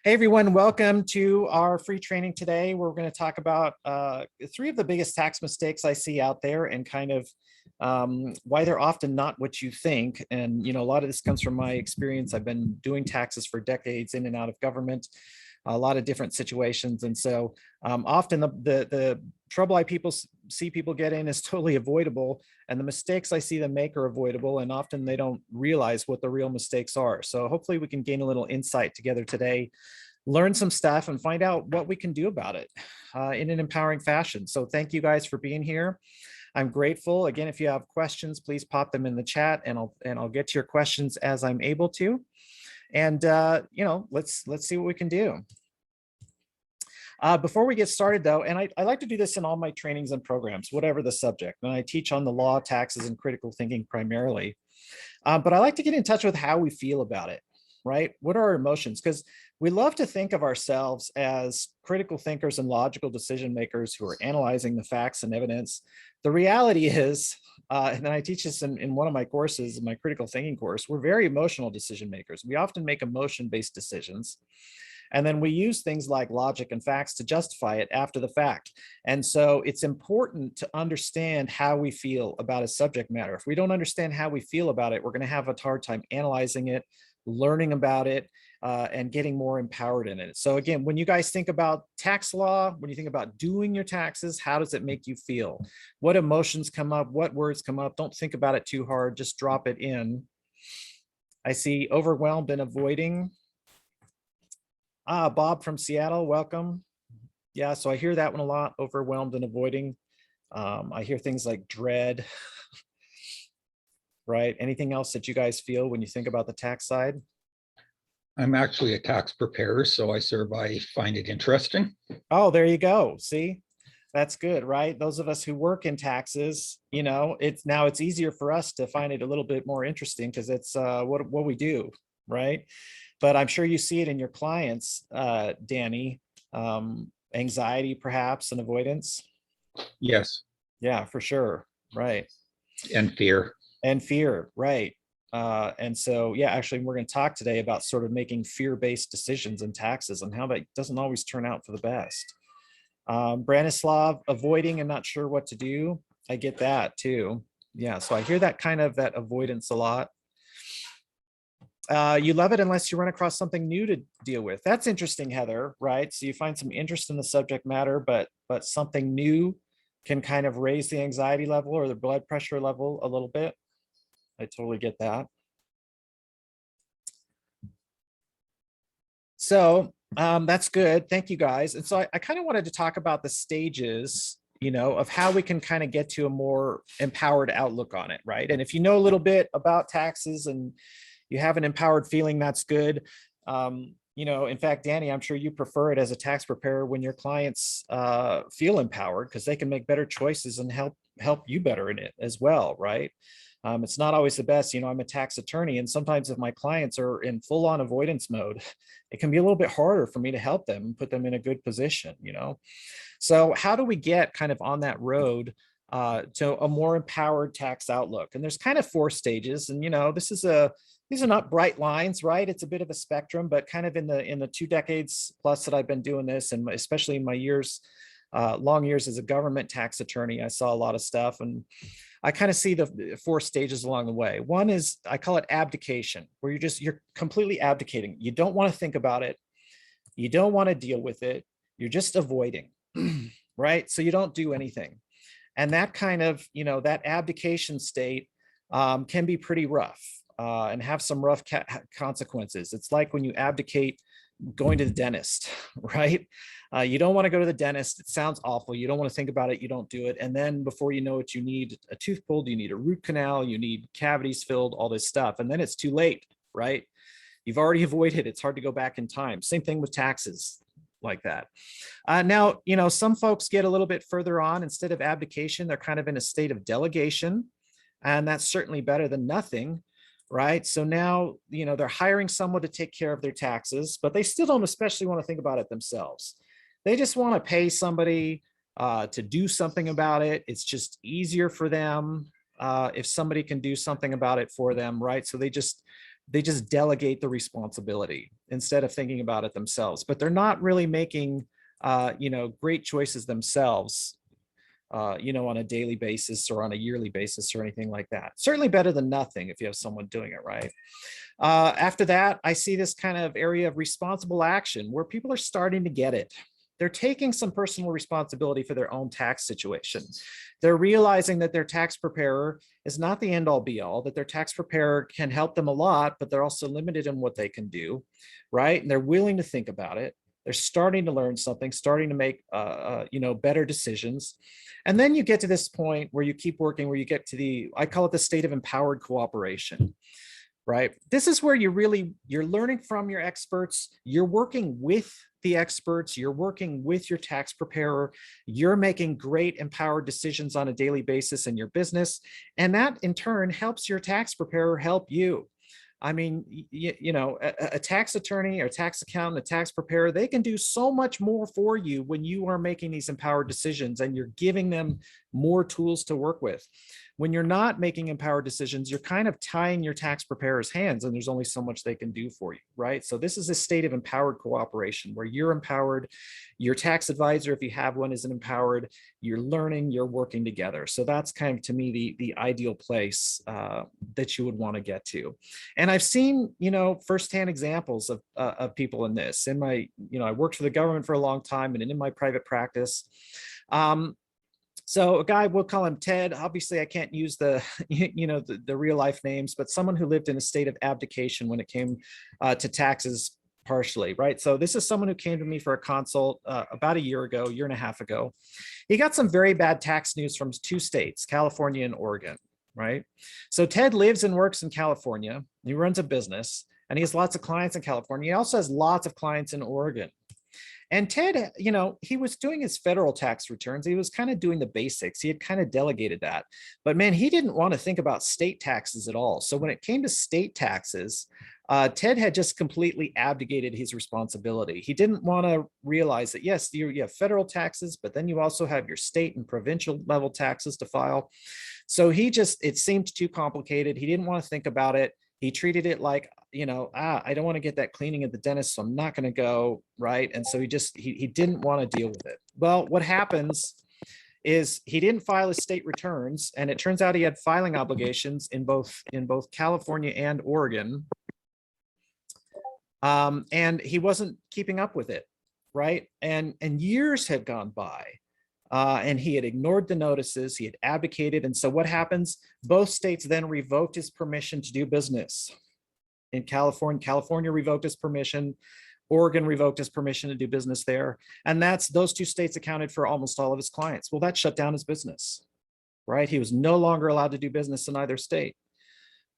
Hey everyone, welcome to our free training today. We're going to talk about three of the biggest tax mistakes I see out there and kind of why they're often not what you think. And, a lot of this comes from my experience. I've been doing taxes for decades in and out of government, a lot of different situations. And so often the trouble see people get in is totally avoidable. And the mistakes I see them make are avoidable. And often they don't realize what the real mistakes are. So hopefully we can gain a little insight together today, learn some stuff and find out what we can do about it in an empowering fashion. So thank you guys for being here. I'm grateful. Again, if you have questions, please pop them in the chat and I'll get to your questions as I'm able to. And let's see what we can do. Before we get started though, and I like to do this in all my trainings and programs, whatever the subject, and I teach on the law, taxes, and critical thinking primarily. But I like to get in touch with how we feel about it, right? What are our emotions? Because we love to think of ourselves as critical thinkers and logical decision makers who are analyzing the facts and evidence. The reality is, and I teach this in one of my courses, my critical thinking course, we're very emotional decision makers. We often make emotion-based decisions. And then we use things like logic and facts to justify it after the fact. And so it's important to understand how we feel about a subject matter. If we don't understand how we feel about it, we're going to have a hard time analyzing it, learning about it, and getting more empowered in it. So again, when you guys think about tax law, when you think about doing your taxes, how does it make you feel? What emotions come up? What words come up? Don't think about it too hard. Just drop it in. I see overwhelmed and avoiding. Bob from Seattle, welcome. Yeah, so I hear that one a lot, overwhelmed and avoiding. I hear things like dread, right? Anything else that you guys feel when you think about the tax side? I'm actually a tax preparer, so I find it interesting. Oh, there you go. See, that's good, right? Those of us who work in taxes, it's easier for us to find it a little bit more interesting because it's what we do, right? But I'm sure you see it in your clients, Danny, anxiety perhaps and avoidance. Yes. Yeah, for sure. Right. And fear. And fear, right. And so, yeah, actually, we're going to talk today about sort of making fear-based decisions in taxes and how that doesn't always turn out for the best. Branislav, avoiding and not sure what to do. I get that too. Yeah, so I hear that that avoidance a lot. You love it unless you run across something new to deal with. That's interesting, Heather, right? So you find some interest in the subject matter, but something new can kind of raise the anxiety level or the blood pressure level a little bit. I totally get that. So that's good. Thank you, guys. And so I kind of wanted to talk about the stages, of how we can kind of get to a more empowered outlook on it, right? And if you know a little bit about taxes and you have an empowered feeling, that's good. In fact, Danny, I'm sure you prefer it as a tax preparer when your clients feel empowered because they can make better choices and help you better in it as well, right? It's not always the best. I'm a tax attorney, and sometimes if my clients are in full-on avoidance mode, it can be a little bit harder for me to help them and put them in a good position, So how do we get kind of on that road to a more empowered tax outlook? And there's kind of 4 stages, and these are not bright lines, right? It's a bit of a spectrum, but kind of in the 2 decades plus that I've been doing this, and especially in my long years as a government tax attorney, I saw a lot of stuff, and I kind of see the 4 stages along the way. One is, I call it abdication, where you're completely abdicating. You don't want to think about it. You don't want to deal with it. You're just avoiding, right? So you don't do anything. And that kind of, that abdication state can be pretty rough and have some rough consequences. It's like when you abdicate going to the dentist, right? You don't want to go to the dentist. It sounds awful. You don't want to think about it. You don't do it. And then before you know it, you need a tooth pulled, you need a root canal, you need cavities filled, all this stuff. And then it's too late, right? You've already avoided it. It's hard to go back in time. Same thing with taxes like that. Now, some folks get a little bit further on. Instead of abdication, they're kind of in a state of delegation. And that's certainly better than nothing. Right. So now, they're hiring someone to take care of their taxes, but they still don't especially want to think about it themselves. They just want to pay somebody to do something about it. It's just easier for them if somebody can do something about it for them. Right. So they just they just delegate the responsibility instead of thinking about it themselves, but they're not really making, great choices themselves, on a daily basis or on a yearly basis or anything like that. Certainly better than nothing if you have someone doing it right. After that, I see this kind of area of responsible action where people are starting to get it. They're taking some personal responsibility for their own tax situation. They're realizing that their tax preparer is not the end all be all, that their tax preparer can help them a lot, but they're also limited in what they can do, right? And they're willing to think about it. They're starting to learn something, starting to make, better decisions. And then you get to this point where you keep working, where you get to I call it the state of empowered cooperation. Right? This is where you're learning from your experts, you're working with the experts, you're working with your tax preparer, you're making great empowered decisions on a daily basis in your business. And that in turn helps your tax preparer help you. I mean, a tax attorney or tax accountant, a tax preparer, they can do so much more for you when you are making these empowered decisions and you're giving them more tools to work with. When you're not making empowered decisions, you're kind of tying your tax preparer's hands and there's only so much they can do for you, right? So this is a state of empowered cooperation where you're empowered, your tax advisor, if you have one, isn't empowered, you're learning, you're working together. So that's kind of, to me, the ideal place that you would want to get to. And I've seen, firsthand examples of people in this. In my, I worked for the government for a long time and in my private practice. So a guy, we'll call him Ted. Obviously, I can't use the real life names, but someone who lived in a state of abdication when it came to taxes partially, right? So this is someone who came to me for a consult about a year and a half ago. He got some very bad tax news from 2 states, California and Oregon, right? So Ted lives and works in California. He runs a business and he has lots of clients in California. He also has lots of clients in Oregon. And Ted, he was doing his federal tax returns. He was kind of doing the basics. He had kind of delegated that. But man, he didn't want to think about state taxes at all. So when it came to state taxes, Ted had just completely abdicated his responsibility. He didn't want to realize that, yes, you have federal taxes, but then you also have your state and provincial level taxes to file. So it seemed too complicated. He didn't want to think about it. He treated it like, I don't want to get that cleaning at the dentist, so I'm not going to go, right? And so he didn't want to deal with it. Well, what happens is he didn't file his state returns, and it turns out he had filing obligations in both California and Oregon. And he wasn't keeping up with it, right? And years had gone by. And he had ignored the notices, he had abdicated. And so what happens? Both states then revoked his permission to do business. In California revoked his permission, Oregon revoked his permission to do business there. And those 2 states accounted for almost all of his clients. Well, that shut down his business, right? He was no longer allowed to do business in either state.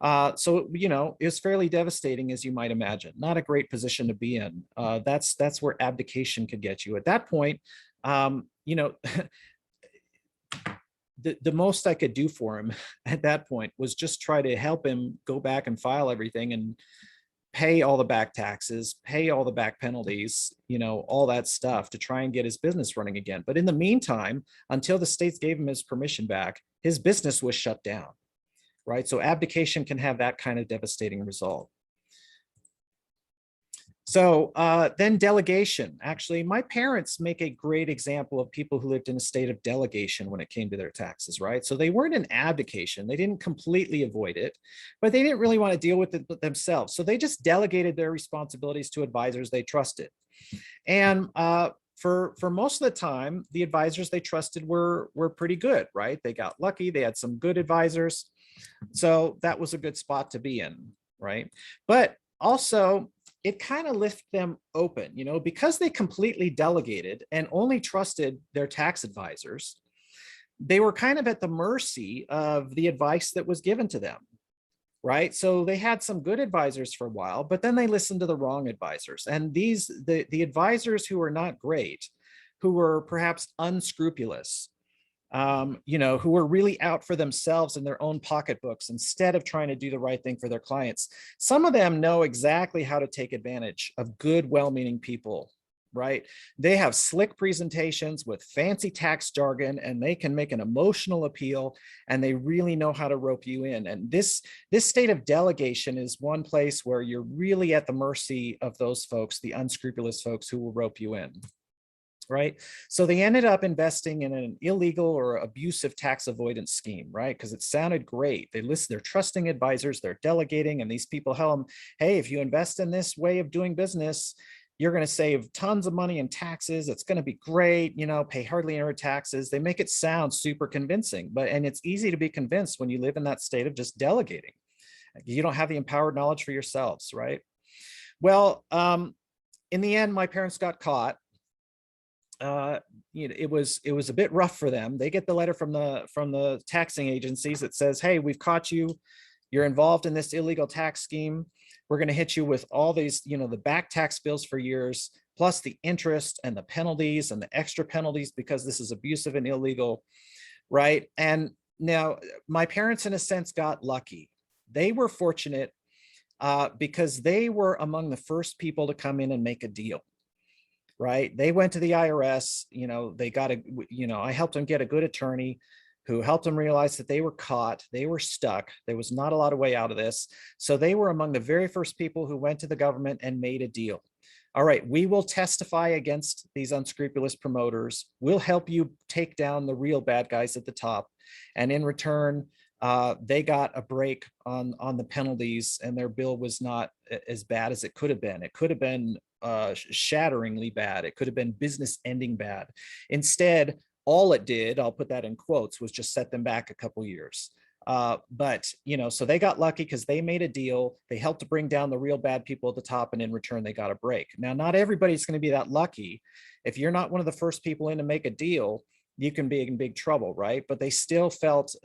So, it was fairly devastating, as you might imagine. Not a great position to be in. That's where abdication could get you. At that point, the most I could do for him at that point was just try to help him go back and file everything and pay all the back taxes, pay all the back penalties, all that stuff to try and get his business running again. But in the meantime, until the states gave him his permission back, his business was shut down, right? So abdication can have that kind of devastating result. So then delegation. Actually, my parents make a great example of people who lived in a state of delegation when it came to their taxes, right? So they weren't in abdication. They didn't completely avoid it, but they didn't really want to deal with it themselves. So they just delegated their responsibilities to advisors they trusted. And for most of the time, the advisors they trusted were pretty good, right? They got lucky. They had some good advisors. So that was a good spot to be in, right? But also, it kind of left them open, because they completely delegated and only trusted their tax advisors. They were kind of at the mercy of the advice that was given to them, right? So they had some good advisors for a while, but then they listened to the wrong advisors. And the advisors who were not great, who were perhaps unscrupulous, who were really out for themselves and their own pocketbooks instead of trying to do the right thing for their clients. Some of them know exactly how to take advantage of good, well-meaning people, right? They have slick presentations with fancy tax jargon, and they can make an emotional appeal, and they really know how to rope you in. And this state of delegation is one place where you're really at the mercy of those folks, the unscrupulous folks who will rope you in. Right. So they ended up investing in an illegal or abusive tax avoidance scheme, right? Because it sounded great. They're trusting advisors, they're delegating, and these people tell them, hey, if you invest in this way of doing business, you're going to save tons of money in taxes. It's going to be great, pay hardly any taxes. They make it sound super convincing, and it's easy to be convinced when you live in that state of just delegating. You don't have the empowered knowledge for yourselves, right? Well, in the end, my parents got caught. It was a bit rough for them. They get the letter from the taxing agencies that says, hey, we've caught you. You're involved in this illegal tax scheme. We're going to hit you with all these, the back tax bills for years, plus the interest and the penalties and the extra penalties because this is abusive and illegal, right? And now my parents, in a sense, got lucky. They were fortunate because they were among the first people to come in and make a deal. Right. They went to the IRS, they got I helped them get a good attorney who helped them realize that they were caught, they were stuck. There was not a lot of way out of this. So they were among the very first people who went to the government and made a deal. All right, we will testify against these unscrupulous promoters. We'll help you take down the real bad guys at the top. And in return, they got a break on the penalties, and their bill was not as bad as it could have been. It could have been shatteringly bad. It could have been business ending bad. Instead, all it did, I'll put that in quotes, was just set them back a couple years. But so they got lucky because they made a deal. They helped to bring down the real bad people at the top, and in return, they got a break. Now, not everybody's going to be that lucky. If you're not one of the first people in to make a deal, you can be in big trouble, right? But they still felt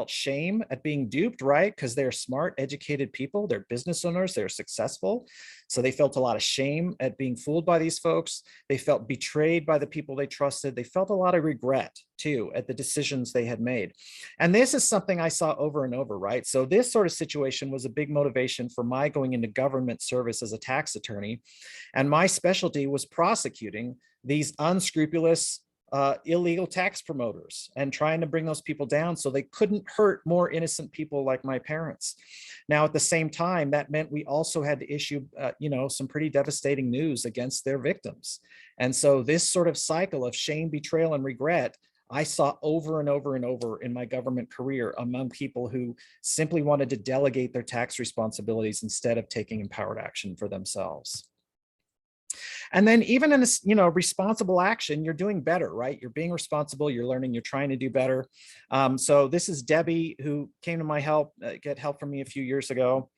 shame at being duped, right? Because they're smart, educated people, they're business owners, they're successful. So they felt a lot of shame at being fooled by these folks. They felt betrayed by the people they trusted. They felt a lot of regret too at the decisions they had made. And this is something I saw over and over, right? So this sort of situation was a big motivation for my going into government service as a tax attorney. And my specialty was prosecuting these unscrupulous illegal tax promoters and trying to bring those people down so they couldn't hurt more innocent people like my parents. Now, at the same time, that meant we also had to issue, some pretty devastating news against their victims. And so this sort of cycle of shame, betrayal, and regret, I saw over and over and over in my government career among people who simply wanted to delegate their tax responsibilities instead of taking empowered action for themselves. And then even in this, responsible action, you're doing better, right? You're being responsible, you're learning, you're trying to do better. So this is Debbie, who came to my help, get help from me a few years ago.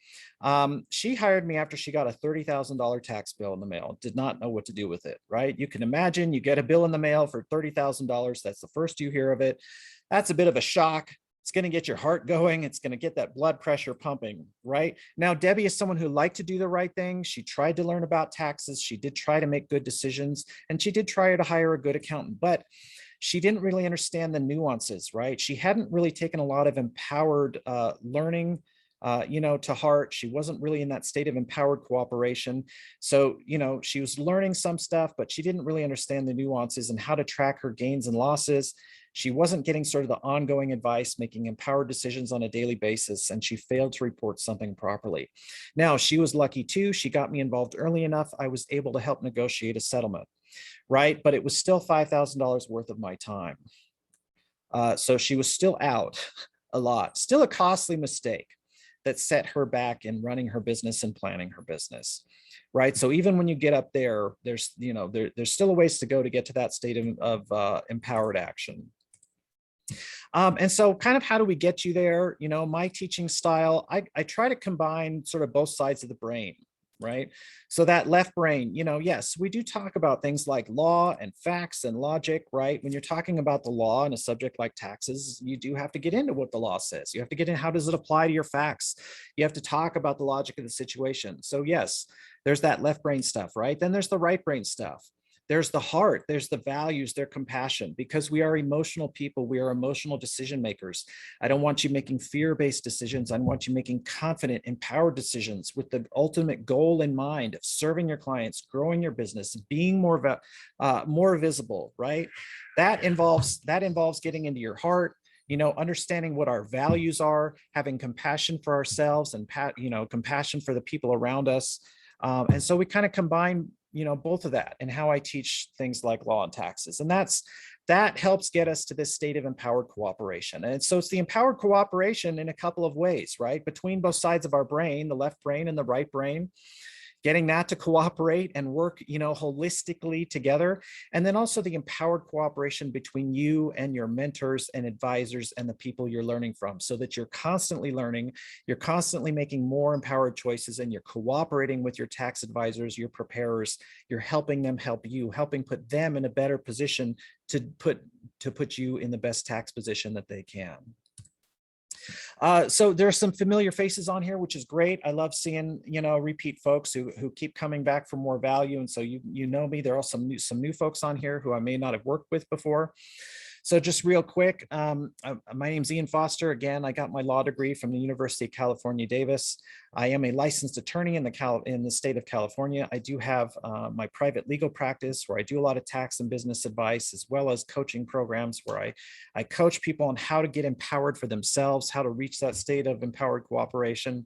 She hired me after she got a $30,000 tax bill in the mail, did not know what to do with it, right? You can imagine you get a bill in the mail for $30,000. That's the first you hear of it. That's a bit of a shock. It's going to get your heart going. It's going to get that blood pressure pumping, right? Now, Debbie is someone who liked to do the right thing. She tried to learn about taxes. She did try to make good decisions, and she did try to hire a good accountant, but she didn't really understand the nuances, right? She hadn't really taken a lot of empowered learning to heart. She wasn't really in that state of empowered cooperation. So, she was learning some stuff, but she didn't really understand the nuances and how to track her gains and losses. She wasn't getting sort of the ongoing advice, making empowered decisions on a daily basis, and she failed to report something properly. Now, she was lucky too. She got me involved early enough. I was able to help negotiate a settlement, right? But it was still $5,000 worth of my time. So she was still out a lot, still a costly mistake that set her back in running her business and planning her business. Right. So even when you get up there, there's still a ways to go to get to that state of empowered action. And so kind of how do we get you there? My teaching style, I try to combine sort of both sides of the brain, right? So that left brain, yes, we do talk about things like law and facts and logic, right? When you're talking about the law and a subject like taxes, you do have to get into what the law says. You have to get in, how does it apply to your facts? You have to talk about the logic of the situation. So yes, there's that left brain stuff, right? Then there's the right brain stuff. there's the heart, there's the values, their compassion, because we are emotional people. We are emotional decision makers. I don't want you making fear-based decisions. I want you making confident, empowered decisions with the ultimate goal in mind of serving your clients, growing your business, being more visible, right? That involves getting into your heart, understanding what our values are, having compassion for ourselves and compassion for the people around us. And so we kind of combine, both of that in how I teach things like law and taxes. And that helps get us to this state of empowered cooperation. And so it's the empowered cooperation in a couple of ways, right? Between both sides of our brain, the left brain and the right brain, getting that to cooperate and work, holistically together. And then also the empowered cooperation between you and your mentors and advisors and the people you're learning from, so that you're constantly learning, you're constantly making more empowered choices, and you're cooperating with your tax advisors, your preparers, you're helping them help you, helping put them in a better position to put you in the best tax position that they can. So there are some familiar faces on here, which is great. I love seeing, repeat folks who keep coming back for more value. And so you know me. There are some new folks on here who I may not have worked with before. So just real quick, my name's Ian Foster. Again, I got my law degree from the University of California, Davis. I am a licensed attorney in the state of California. I do have my private legal practice where I do a lot of tax and business advice, as well as coaching programs where I coach people on how to get empowered for themselves, how to reach that state of empowered cooperation.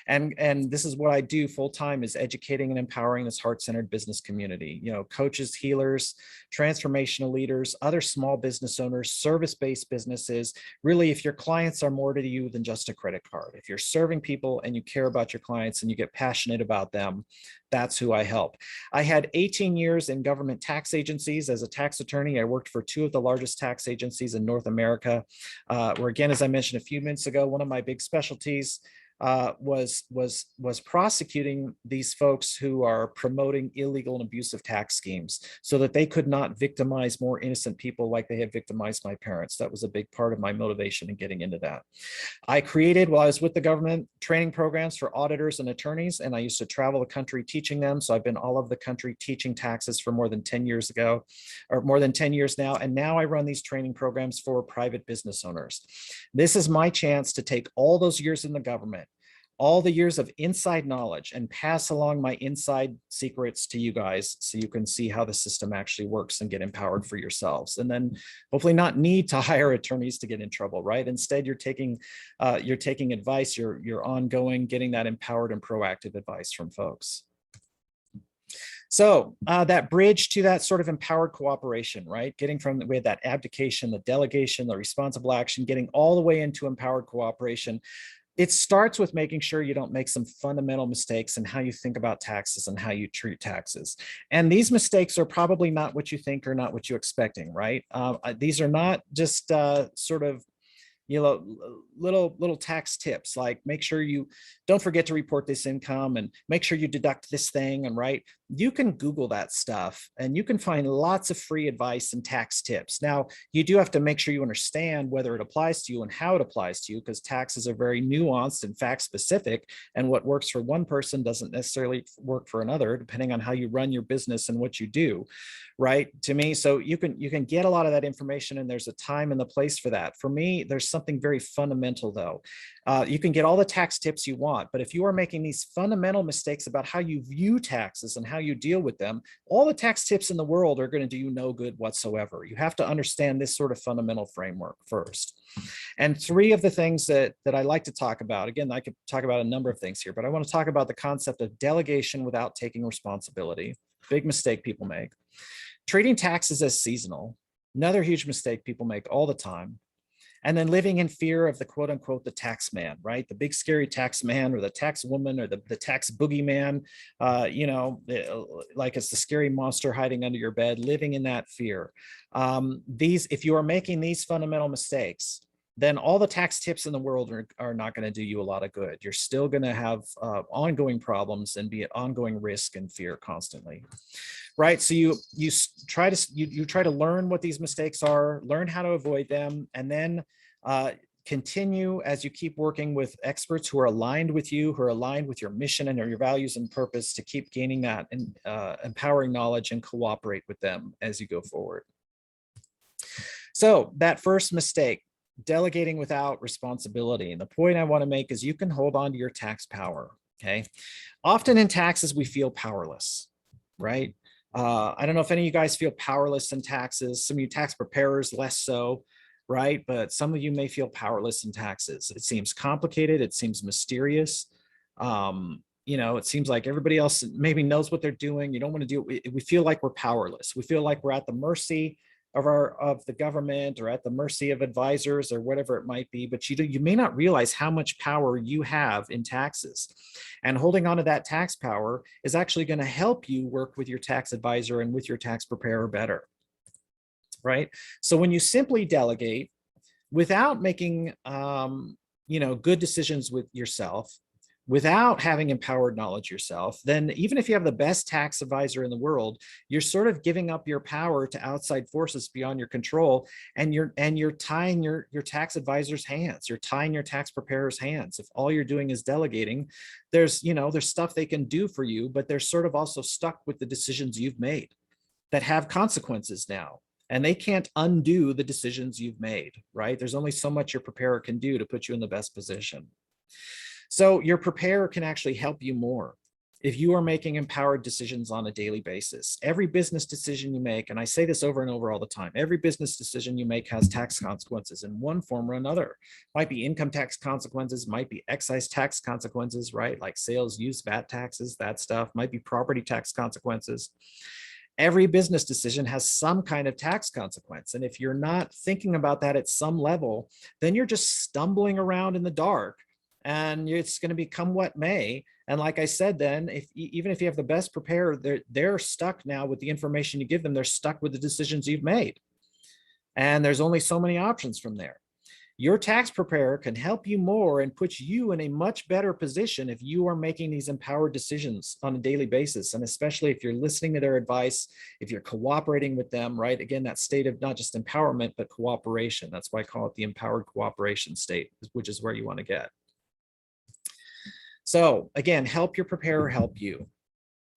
And this is what I do full time, is educating and empowering this heart-centered business community, coaches, healers, transformational leaders, other small business owners, service-based businesses. Really, if your clients are more to you than just a credit card, if you're serving people and you care about your clients and you get passionate about them, that's who I help. I had 18 years in government tax agencies as a tax attorney. I worked for 2 of the largest tax agencies in North America, where, again, as I mentioned a few minutes ago, one of my big specialties was prosecuting these folks who are promoting illegal and abusive tax schemes, so that they could not victimize more innocent people like they had victimized my parents. That was a big part of my motivation in getting into that. I created, while I was with the government, training programs for auditors and attorneys, and I used to travel the country teaching them. So I've been all over the country teaching taxes for more than 10 years ago, or more than 10 years now. And now I run these training programs for private business owners. This is my chance to take all those years in the government, all the years of inside knowledge, and pass along my inside secrets to you guys, so you can see how the system actually works and get empowered for yourselves. And then hopefully not need to hire attorneys to get in trouble, right? Instead, you're taking advice, you're ongoing, getting that empowered and proactive advice from folks. So that bridge to that sort of empowered cooperation, right? Getting from, we had that abdication, the delegation, the responsible action, getting all the way into empowered cooperation. It starts with making sure you don't make some fundamental mistakes in how you think about taxes and how you treat taxes. And these mistakes are probably not what you think or not what you're expecting, right? These are not just sort of, little tax tips, like make sure you don't forget to report this income and make sure you deduct this thing, and right. You can Google that stuff and you can find lots of free advice and tax tips. Now, you do have to make sure you understand whether it applies to you and how it applies to you, because taxes are very nuanced and fact specific, and what works for one person doesn't necessarily work for another, depending on how you run your business and what you do, right? To me, so you can get a lot of that information, and there's a time and the place for that. For me, there's something very fundamental though. You can get all the tax tips you want, but if you are making these fundamental mistakes about how you view taxes and how you deal with them, all the tax tips in the world are going to do you no good whatsoever. You have to understand this sort of fundamental framework first. And 3 of the things that I like to talk about, again, I could talk about a number of things here, but I want to talk about the concept of delegation without taking responsibility. Big mistake people make. Treating taxes as seasonal, another huge mistake people make all the time. And then living in fear of the quote unquote, the tax man, right? The big scary tax man, or the tax woman, or the tax boogeyman, like it's the scary monster hiding under your bed, living in that fear. If you are making these fundamental mistakes, then all the tax tips in the world are not going to do you a lot of good. You're still going to have ongoing problems and be at ongoing risk and fear constantly. Right. So you try to learn what these mistakes are, learn how to avoid them, and then continue as you keep working with experts who are aligned with you, who are aligned with your mission and your values and purpose, to keep gaining that and empowering knowledge, and cooperate with them as you go forward. So that first mistake, delegating without responsibility. And the point I want to make is you can hold on to your tax power. Okay. Often in taxes, we feel powerless, right? I don't know if any of you guys feel powerless in taxes. Some of you tax preparers, less so, right? But some of you may feel powerless in taxes. It seems complicated. It seems mysterious. It seems like everybody else maybe knows what they're doing. You don't want to do it. We feel like we're powerless. We feel like we're at the mercy of the government, or at the mercy of advisors, or whatever it might be. But you may not realize how much power you have in taxes. And holding on to that tax power is actually going to help you work with your tax advisor and with your tax preparer better, right? So when you simply delegate without making good decisions with yourself, without having empowered knowledge yourself, then even if you have the best tax advisor in the world, you're sort of giving up your power to outside forces beyond your control, and you're tying your tax advisor's hands. You're tying your tax preparer's hands. If all you're doing is delegating, there's stuff they can do for you, but they're sort of also stuck with the decisions you've made that have consequences now. And they can't undo the decisions you've made, right? There's only so much your preparer can do to put you in the best position. So your preparer can actually help you more if you are making empowered decisions on a daily basis. Every business decision you make, and I say this over and over all the time, every business decision you make has tax consequences in one form or another. Might be income tax consequences, might be excise tax consequences, right? Like sales use, VAT taxes, that stuff, might be property tax consequences. Every business decision has some kind of tax consequence. And if you're not thinking about that at some level, then you're just stumbling around in the dark, and it's going to become what may. And like I said, then even if you have the best preparer, they're stuck now with the information you give them. They're stuck with the decisions you've made. And there's only so many options from there. Your tax preparer can help you more and put you in a much better position if you are making these empowered decisions on a daily basis. And especially if you're listening to their advice, if you're cooperating with them, right? Again, that state of not just empowerment, but cooperation. That's why I call it the empowered cooperation state, which is where you want to get. So again, help your preparer help you,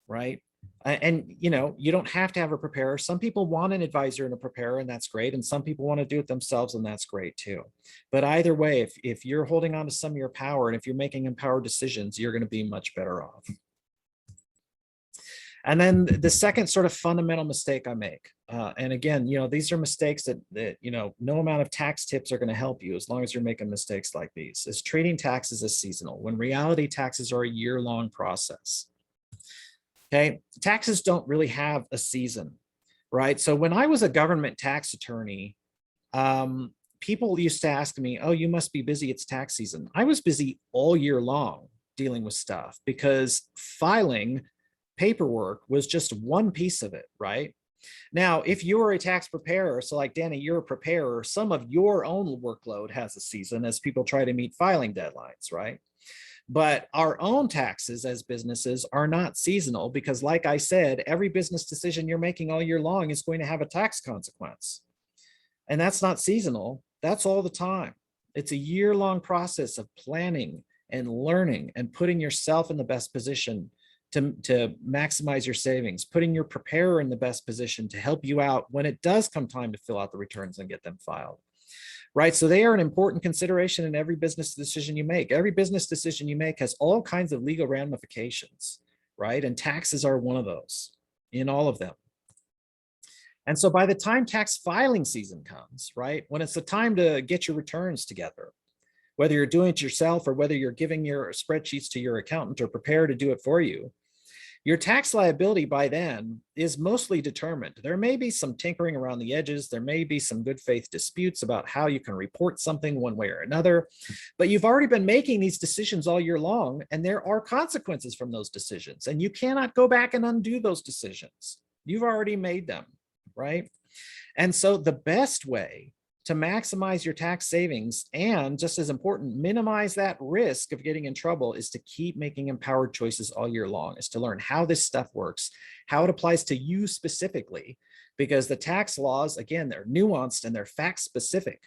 right? And you don't have to have a preparer. Some people want an advisor and a preparer, and that's great. And some people want to do it themselves, and that's great too. But either way, if you're holding on to some of your power, and if you're making empowered decisions, you're going to be much better off. And then the second sort of fundamental mistake I make, and again, these are mistakes that no amount of tax tips are going to help you as long as you're making mistakes like these, is treating taxes as seasonal, when reality taxes are a year-long process. Okay, taxes don't really have a season, right? So when I was a government tax attorney, people used to ask me, "Oh, you must be busy, it's tax season." I was busy all year long dealing with stuff, because filing paperwork was just one piece of it, right? Now, if you're a tax preparer, so like Danny, you're a preparer, some of your own workload has a season as people try to meet filing deadlines, right? But our own taxes as businesses are not seasonal, because like I said, every business decision you're making all year long is going to have a tax consequence. And that's not seasonal, that's all the time. It's a year-long process of planning and learning and putting yourself in the best position to maximize your savings, putting your preparer in the best position to help you out when it does come time to fill out the returns and get them filed. Right? So they are an important consideration in every business decision you make. Every business decision you make has all kinds of legal ramifications, right? And taxes are one of those in all of them. And so by the time tax filing season comes, right, when it's the time to get your returns together, whether you're doing it yourself or whether you're giving your spreadsheets to your accountant or prepare to do it for you, your tax liability by then is mostly determined. There may be some tinkering around the edges. There may be some good faith disputes about how you can report something one way or another, but you've already been making these decisions all year long, and there are consequences from those decisions, and you cannot go back and undo those decisions. You've already made them, right? And so the best way to maximize your tax savings, and just as important, minimize that risk of getting in trouble, is to keep making empowered choices all year long, is to learn how this stuff works, how it applies to you specifically, because the tax laws, again, they're nuanced and they're fact specific,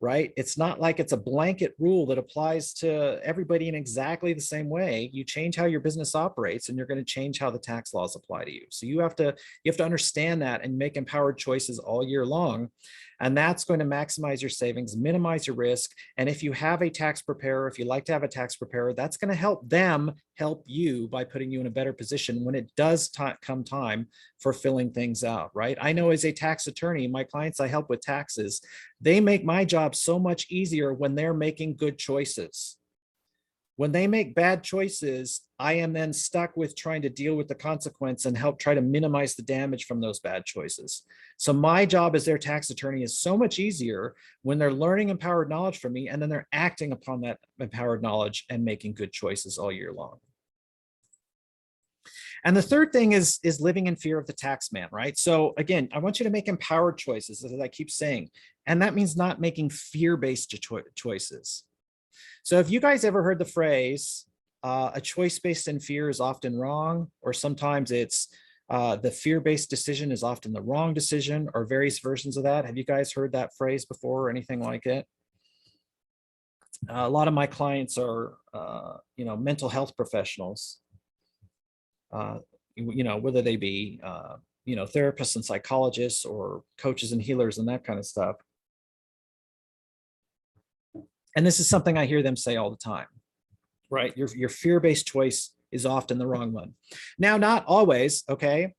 right? It's not like it's a blanket rule that applies to everybody in exactly the same way. You change how your business operates and you're going to change how the tax laws apply to you. So you have to understand that and make empowered choices all year long. And that's going to maximize your savings, minimize your risk. And if you have a tax preparer, if you like to have a tax preparer, that's going to help them help you by putting you in a better position when it does come time for filling things out, right? I know as a tax attorney, my clients I help with taxes, they make my job so much easier when they're making good choices. When they make bad choices, I am then stuck with trying to deal with the consequence and help try to minimize the damage from those bad choices. So my job as their tax attorney is so much easier when they're learning empowered knowledge from me and then they're acting upon that empowered knowledge and making good choices all year long. And the third thing is living in fear of the tax man, right? So again, I want you to make empowered choices, as I keep saying, and that means not making fear-based choices. So have you guys ever heard the phrase, a choice based in fear is often wrong, or sometimes it's the fear-based decision is often the wrong decision, or various versions of that? Have you guys heard that phrase before or anything like it? A lot of my clients are, mental health professionals, whether they be, therapists and psychologists or coaches and healers and that kind of stuff. And this is something I hear them say all the time, right? Your fear-based choice is often the wrong one. Now, not always, okay?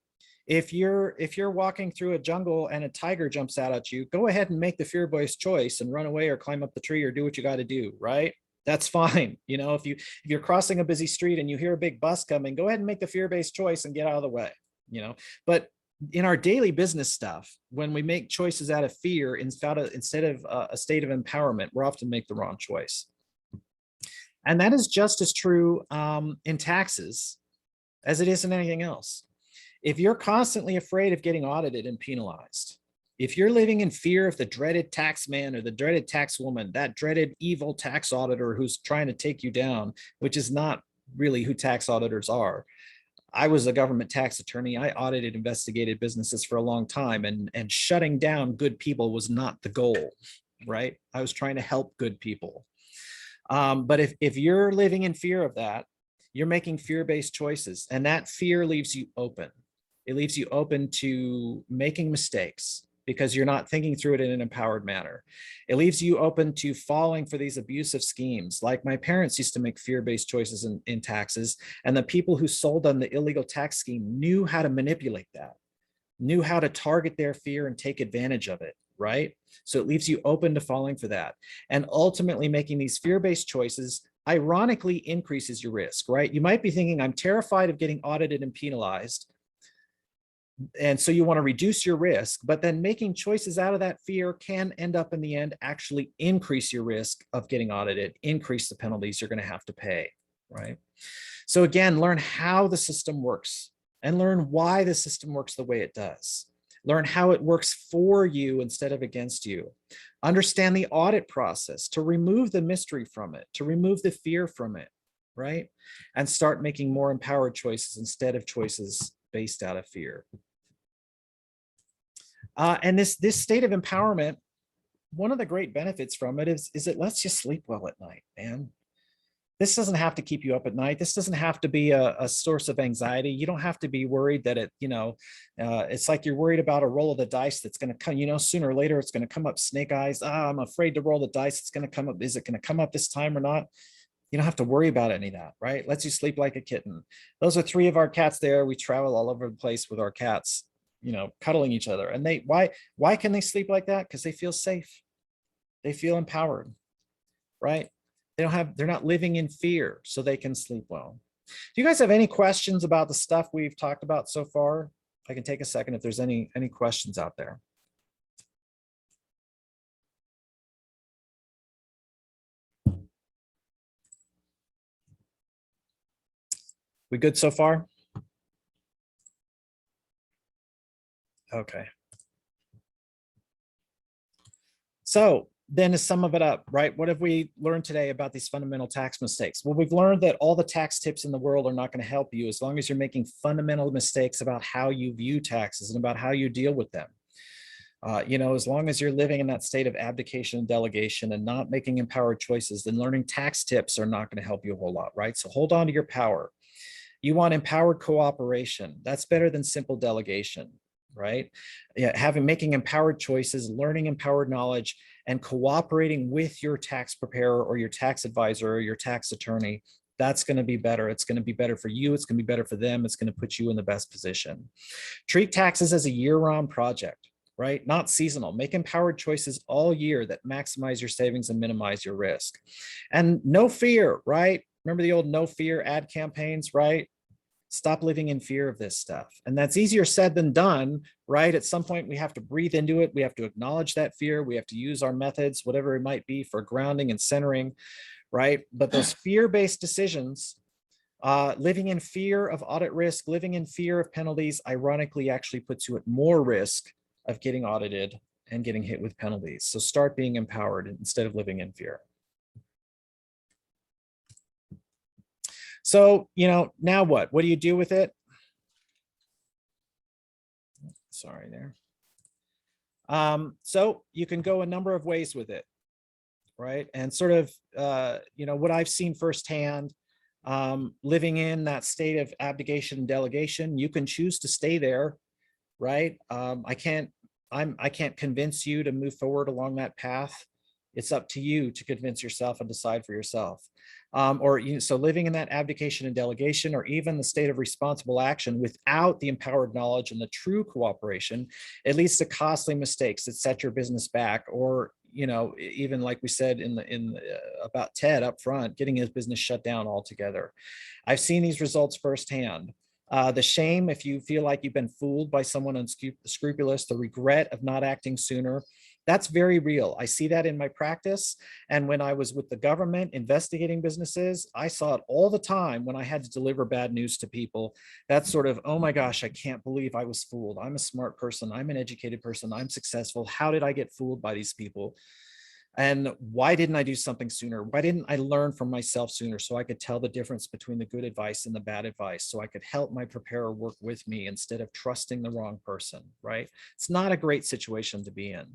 If you're walking through a jungle and a tiger jumps out at you, go ahead and make the fear-based choice and run away or climb up the tree or do what you got to do, right? That's fine. If you're crossing a busy street and you hear a big bus coming, go ahead and make the fear-based choice and get out of the way, But in our daily business stuff, when we make choices out of fear instead of a state of empowerment, we're often make the wrong choice. And that is just as true in taxes as it is in anything else. If you're constantly afraid of getting audited and penalized, if you're living in fear of the dreaded tax man or the dreaded tax woman, that dreaded evil tax auditor who's trying to take you down, which is not really who tax auditors are. I was a government tax attorney. I audited, investigated businesses for a long time, and shutting down good people was not the goal, right? I was trying to help good people. But if you're living in fear of that, you're making fear-based choices, and that fear leaves you open. It leaves you open to making mistakes because you're not thinking through it in an empowered manner. It leaves you open to falling for these abusive schemes. Like my parents used to make fear-based choices in taxes, and the people who sold them the illegal tax scheme knew how to manipulate that, knew how to target their fear and take advantage of it, right? So it leaves you open to falling for that. And ultimately making these fear-based choices ironically increases your risk, right? You might be thinking, I'm terrified of getting audited and penalized, and so you want to reduce your risk, but then making choices out of that fear can end up in the end actually increase your risk of getting audited, increase the penalties you're going to have to pay, right? So again, learn how the system works and learn why the system works the way it does. Learn how it works for you instead of against you. Understand the audit process to remove the mystery from it, to remove the fear from it, right? And start making more empowered choices instead of choices based out of fear. And this state of empowerment, one of the great benefits from it is it lets you sleep well at night, man. This doesn't have to keep you up at night. This doesn't have to be a source of anxiety. You don't have to be worried that it's like you're worried about a roll of the dice that's going to come, sooner or later, it's going to come up snake eyes. I'm afraid to roll the dice. It's going to come up. Is it going to come up this time or not? You don't have to worry about any of that, right? Lets you sleep like a kitten. Those are 3 of our cats there. We travel all over the place with our cats, cuddling each other. And why can they sleep like that? Because they feel safe. They feel empowered, right? They're not living in fear, so they can sleep well. Do you guys have any questions about the stuff we've talked about so far? I can take a second if there's any questions out there. We good so far? Okay. So then to sum of it up, right? What have we learned today about these fundamental tax mistakes? Well, we've learned that all the tax tips in the world are not going to help you as long as you're making fundamental mistakes about how you view taxes and about how you deal with them. As long as you're living in that state of abdication and delegation and not making empowered choices, then learning tax tips are not going to help you a whole lot, right? So hold on to your power. You want empowered cooperation. That's better than simple delegation, right? Yeah, making empowered choices, learning empowered knowledge, and cooperating with your tax preparer or your tax advisor or your tax attorney. That's going to be better. It's going to be better for you. It's going to be better for them. It's going to put you in the best position. Treat taxes as a year-round project, right? Not seasonal. Make empowered choices all year that maximize your savings and minimize your risk. And no fear, right? Remember the old no fear ad campaigns, right? Stop living in fear of this stuff. And that's easier said than done, right? At some point, we have to breathe into it. We have to acknowledge that fear. We have to use our methods, whatever it might be, for grounding and centering, right? But those fear-based decisions, living in fear of audit risk, living in fear of penalties, ironically actually puts you at more risk of getting audited and getting hit with penalties. So start being empowered instead of living in fear. So, now what? What do you do with it? Sorry there. So you can go a number of ways with it, right? And sort of, what I've seen firsthand, living in that state of abdication and delegation, you can choose to stay there, right? I can't convince you to move forward along that path. It's up to you to convince yourself and decide for yourself. So living in that abdication and delegation, or even the state of responsible action without the empowered knowledge and the true cooperation, it leads to costly mistakes that set your business back, or even like we said about Ted up front, getting his business shut down altogether. I've seen these results firsthand. The shame if you feel like you've been fooled by someone unscrupulous, the regret of not acting sooner, that's very real. I see that in my practice. And when I was with the government investigating businesses, I saw it all the time when I had to deliver bad news to people. That sort of, oh my gosh, I can't believe I was fooled. I'm a smart person. I'm an educated person. I'm successful. How did I get fooled by these people? And why didn't I do something sooner? Why didn't I learn from myself sooner so I could tell the difference between the good advice and the bad advice, so I could help my preparer work with me instead of trusting the wrong person, right? It's not a great situation to be in.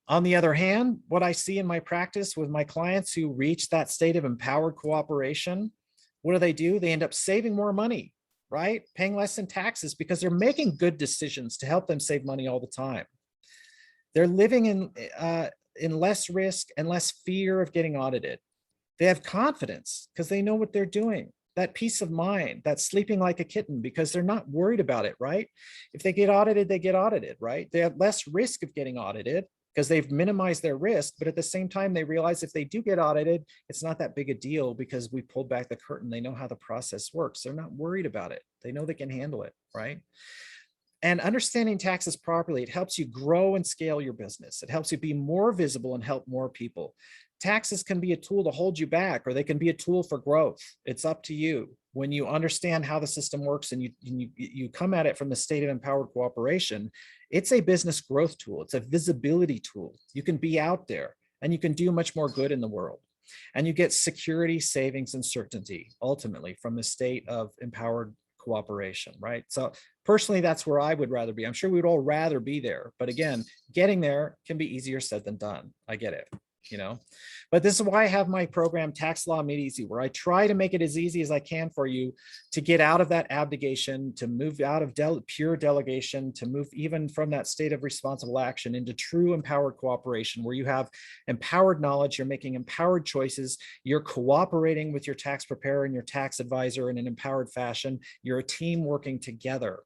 On the other hand, what I see in my practice with my clients who reach that state of empowered cooperation, what do? They end up saving more money, right? Paying less in taxes because they're making good decisions to help them save money all the time. They're living in less risk and less fear of getting audited. They have confidence because they know what they're doing. That peace of mind, that sleeping like a kitten because they're not worried about it, right? If they get audited, they get audited, right? They have less risk of getting audited because they've minimized their risk, but at the same time, they realize if they do get audited, it's not that big a deal because we pulled back the curtain. They know how the process works. They're not worried about it. They know they can handle it, right? And understanding taxes properly, it helps you grow and scale your business. It helps you be more visible and help more people. Taxes can be a tool to hold you back, or they can be a tool for growth. It's up to you. When you understand how the system works and you come at it from the state of empowered cooperation, it's a business growth tool. It's a visibility tool. You can be out there and you can do much more good in the world. And you get security, savings, and certainty ultimately from the state of empowered cooperation, right? So personally, that's where I would rather be. I'm sure we would all rather be there. But again, getting there can be easier said than done. I get it. But this is why I have my program Tax Law Made Easy, where I try to make it as easy as I can for you to get out of that abdication, to move out of pure delegation, to move even from that state of responsible action into true empowered cooperation, where you have empowered knowledge, you're making empowered choices, you're cooperating with your tax preparer and your tax advisor in an empowered fashion, you're a team working together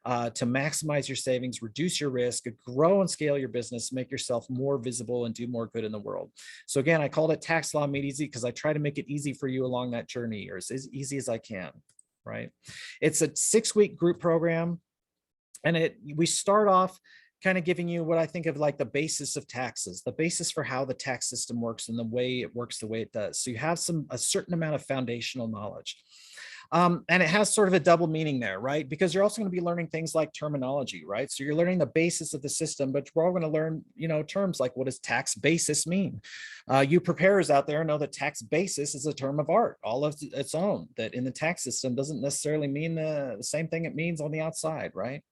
to maximize your savings, reduce your risk, grow and scale your business, make yourself more visible and do more good in the world. So again, I called it Tax Law Made Easy because I try to make it easy for you along that journey, or as easy as I can, right? It's a 6-week group program, and we start off kind of giving you what I think of like the basis of taxes, the basis for how the tax system works and the way it works the way it does. So you have a certain amount of foundational knowledge. And it has sort of a double meaning there, right? Because you're also going to be learning things like terminology, right? So you're learning the basis of the system, but we're all going to learn, terms like, what does tax basis mean? You preparers out there know that tax basis is a term of art, all of its own, that in the tax system doesn't necessarily mean the same thing it means on the outside, right?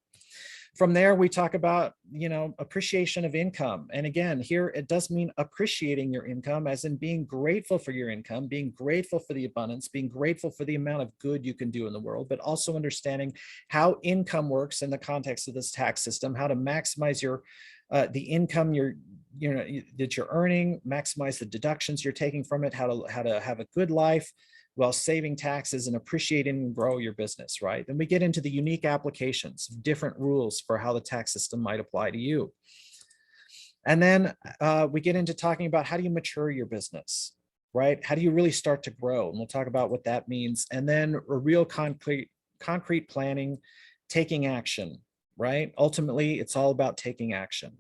From there, we talk about, appreciation of income. And again, here it does mean appreciating your income, as in being grateful for your income, being grateful for the abundance, being grateful for the amount of good you can do in the world, but also understanding how income works in the context of this tax system, how to maximize the income that you're earning, maximize the deductions you're taking from it, how to have a good life while saving taxes and appreciating and grow your business, right? Then we get into the unique applications, different rules for how the tax system might apply to you. And then we get into talking about how do you mature your business, right? How do you really start to grow? And we'll talk about what that means. And then a real concrete planning, taking action, right? Ultimately, it's all about taking action.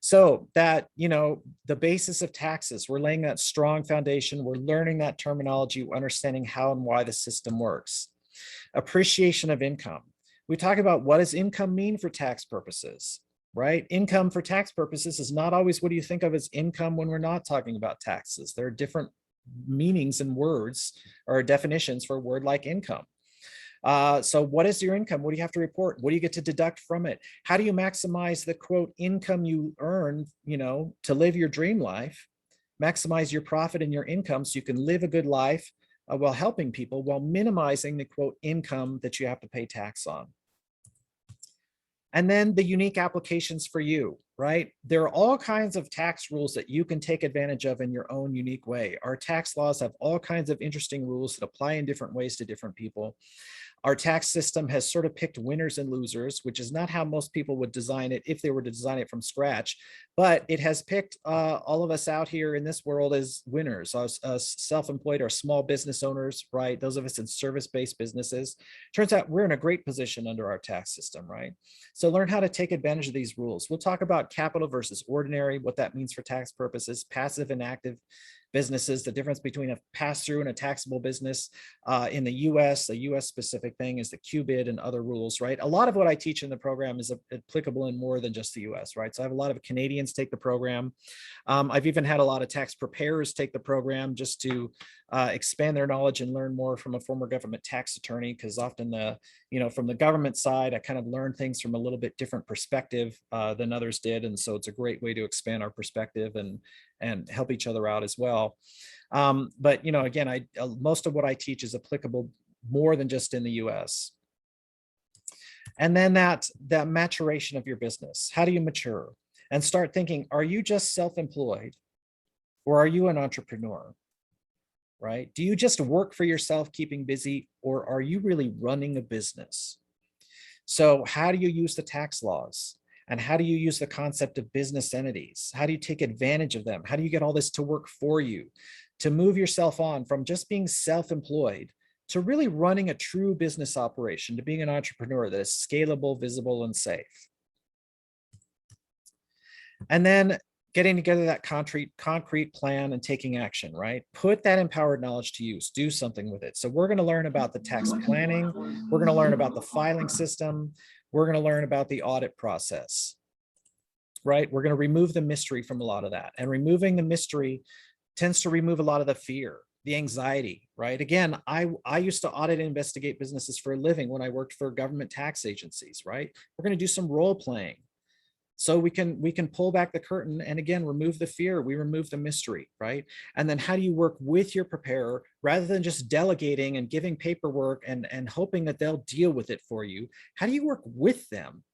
So that, the basis of taxes, we're laying that strong foundation. We're learning that terminology, we're understanding how and why the system works. Appreciation of income. We talk about what does income mean for tax purposes, right? Income for tax purposes is not always what do you think of as income when we're not talking about taxes. There are different meanings and words or definitions for a word like income. So what is your income? What do you have to report? What do you get to deduct from it? How do you maximize the quote income you earn, to live your dream life? Maximize your profit and your income so you can live a good life while helping people, while minimizing the quote income that you have to pay tax on. And then the unique applications for you, right? There are all kinds of tax rules that you can take advantage of in your own unique way. Our tax laws have all kinds of interesting rules that apply in different ways to different people. Our tax system has sort of picked winners and losers, which is not how most people would design it if they were to design it from scratch, but it has picked all of us out here in this world as winners, us self-employed or small business owners, right? Those of us in service-based businesses. Turns out we're in a great position under our tax system, right? So learn how to take advantage of these rules. We'll talk about capital versus ordinary, what that means for tax purposes, passive and active businesses, the difference between a pass-through and a taxable business in the US. The US specific thing is the QBID and other rules, right? A lot of what I teach in the program is applicable in more than just the US, right? So I have a lot of Canadians take the program. I've even had a lot of tax preparers take the program just to expand their knowledge and learn more from a former government tax attorney, because often from the government side, I kind of learned things from a little bit different perspective than others did. And so it's a great way to expand our perspective and help each other out as well. But again, most of what I teach is applicable more than just in the US. And then that maturation of your business. How do you mature? And start thinking, are you just self-employed or are you an entrepreneur? Right? Do you just work for yourself, keeping busy, or are you really running a business? So how do you use the tax laws? And how do you use the concept of business entities? How do you take advantage of them? How do you get all this to work for you? To move yourself on from just being self-employed to really running a true business operation, to being an entrepreneur that is scalable, visible, and safe. And then getting together that concrete plan and taking action, right? Put that empowered knowledge to use, do something with it. So we're going to learn about the tax planning. We're going to learn about the filing system. We're going to learn about the audit process, right? We're going to remove the mystery from a lot of that. And removing the mystery tends to remove a lot of the fear, the anxiety, right? Again, I used to audit and investigate businesses for a living when I worked for government tax agencies, right? We're going to do some role playing. So we can pull back the curtain and again, remove the fear, we remove the mystery, right? And then how do you work with your preparer rather than just delegating and giving paperwork and hoping that they'll deal with it for you? How do you work with them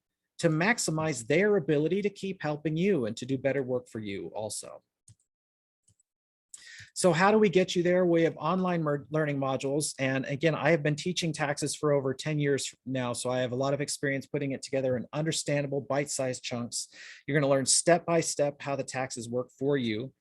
to maximize their ability to keep helping you and to do better work for you also? So how do we get you there? We have online learning modules. And again, I have been teaching taxes for over 10 years now. So I have a lot of experience putting it together in understandable bite-sized chunks. You're going to learn step-by-step how the taxes work for you.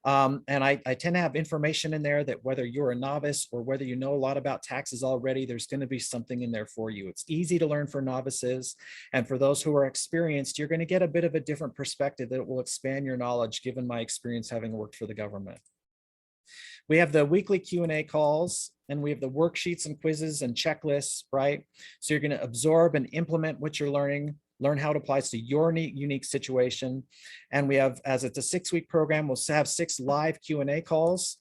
And I tend to have information in there that whether you're a novice or whether you know a lot about taxes already, there's going to be something in there for you. It's easy to learn for novices. And for those who are experienced, you're going to get a bit of a different perspective that will expand your knowledge given my experience having worked for the government. We have the weekly Q&A calls, and we have the worksheets and quizzes and checklists, right? So you're going to absorb and implement what you're learning, learn how it applies to your unique situation. And we have, as it's a 6-week program, we'll have 6 live Q&A calls.